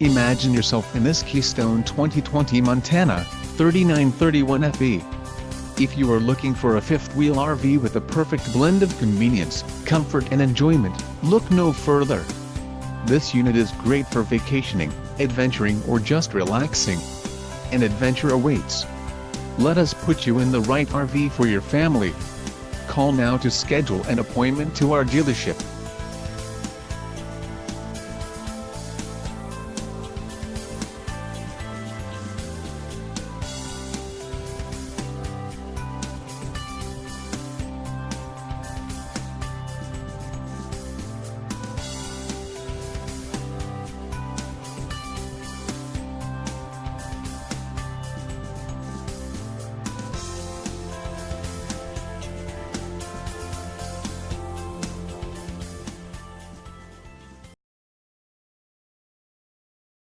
Imagine yourself in this Keystone 2020 Montana 3931 FE. If you are looking for a fifth-wheel RV with a perfect blend of convenience, comfort and enjoyment, look no further. This unit is great for vacationing, adventuring or just relaxing. An adventure awaits. Let us put you in the right RV for your family. Call now to schedule an appointment to our dealership.